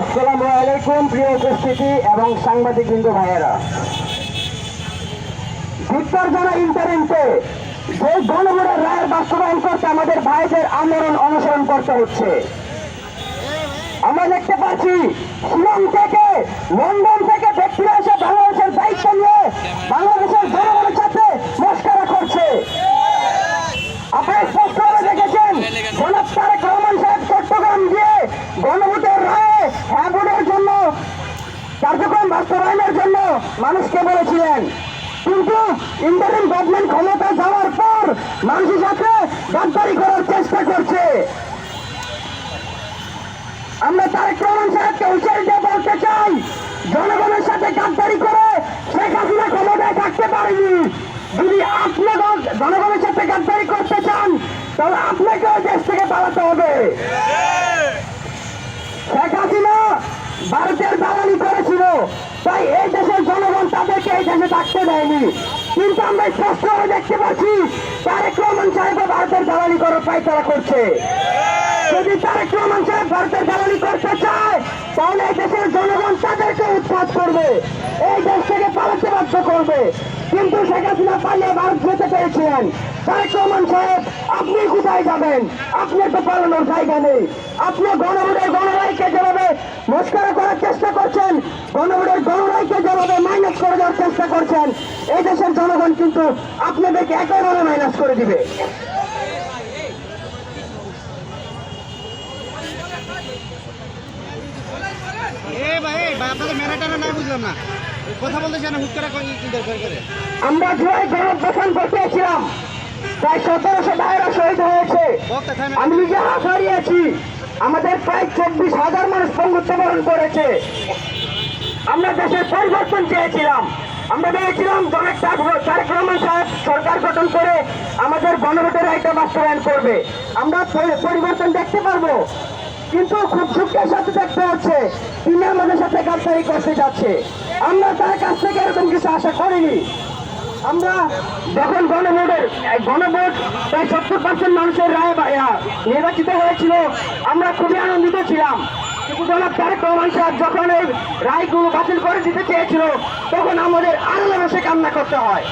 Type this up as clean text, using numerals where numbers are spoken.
আসসালামু আলাইকুম প্রিয় উপস্থিতি এবং সাংবাদিকবৃন্দ ভাইয়েরা, ভিক্টর জনা ইন্টারিমকে যে গণভোটের রায়ের বাস্তবায়ন করতে আমাদের ভাইদের আন্দোলন অনুসরণ করতে হচ্ছে। আমরা দেখতে পাচ্ছি শিলং থেকে, লন্ডন থেকে ব্যক্তিরা এসে বাংলাদেশের দায়িত্ব নিয়ে বাংলাদেশের জনগণের সাথে মস্করা করছে। আপনারা স্পষ্টভাবে দেখেছেন জনাব তারেক রহমান সাহেব চট্টগ্রাম গিয়ে গণভোটের রায়ে হ্যাঁ ভোটের জন্য কার্যক্রম বাস্তবায়নের জন্য মানুষকে বলেছিলেন, কিন্তু ইন্টারিম গভর্নমেন্ট ক্ষমতা যাওয়ার পর মানুষের সাথে গাদ্দারি করার চেষ্টা করছে। আমরা তারেক রহমান সাহেবকে হুঁশিয়ারি দিয়ে বলতে চাই, জনগণের সাথে গাদ্দারি করে শেখ হাসিনা ক্ষমতায় থাকতে পারেনি। যদি আপনি জনগণের সাথে গাদ্দারি করতে চান তাহলে আপনাকে দেশ থেকে পালাতে হবে। শেখ হাসিনা ভারতের দালালি করেছিল, তাই এই দেশের জনগণ তাদেরকে এই দেশে থাকতে দেয়নি। কিন্তু আমরা স্পষ্টভাবে দেখতে পাচ্ছি তারেক রহমান সাহেব ভারতের দালালি করার পায়তারা করছে। যদি তারেক রহমান সাহেব ভারতের দালালি করতে চায় তাহলে এই দেশের জনগণ তাদেরকে উৎখাত করবে, এই দেশ থেকে পালাতে বাধ্য করবে। কিন্তু শেখ হাসিনা পালিয়ে ভারত যেতে পেরেছিলেন। তারেক রহমান সাহেব, আপনি কোথায় যাবেন? আপনার তো পালানোর জায়গা নেই। আপনি গণভোটের গণরায়কে যেভাবে মস্করা করার চেষ্টা করছেন, গণভোটের গণরায়কে যেভাবে মাইনাস করে দেওয়ার চেষ্টা করছেন, এই দেশের জনগণ কিন্তু আপনাদেরকে একেবারে মাইনাস করে দিবে। আমরা জুলাই গণঅভ্যুত্থান করতেছিলাম, প্রায় 1700 ভাইয়েরা শহীদ হয়েছে, আমি নিজে হাত হারিয়েছি, আমাদের প্রায় 24,000 মানুষ পঙ্গুত্ব বরণ করেছে। আমরা দেশের পরিবর্তন চেয়েছিলাম, আমরা ভেবেছিলাম তারেক রহমান সাহেব সরকার গঠন করে আমাদের গণভোটের রায়টা বাস্তবায়ন করবে, আমরা পরিবর্তন দেখতে পারবো। কিন্তু খুব দুঃখের সাথে দেখতে হচ্ছে তিনি আমাদের সাথে গাদ্দারি করতে যাচ্ছে। আমরা তার কাছ থেকে এরকম কিছু আশা করিনি। আমরা যখন গণভোট প্রায় 70% মানুষের রায় নির্বাচিত হয়েছিল, আমরা খুবই আনন্দিত ছিলাম। কিন্তু জনাব তারেক রহমান সাহেব যখন এই রায়গুলো বাতিল করে দিতে চেয়েছিল, তখন আমাদের আরো বেশি কান্না করতে হয়।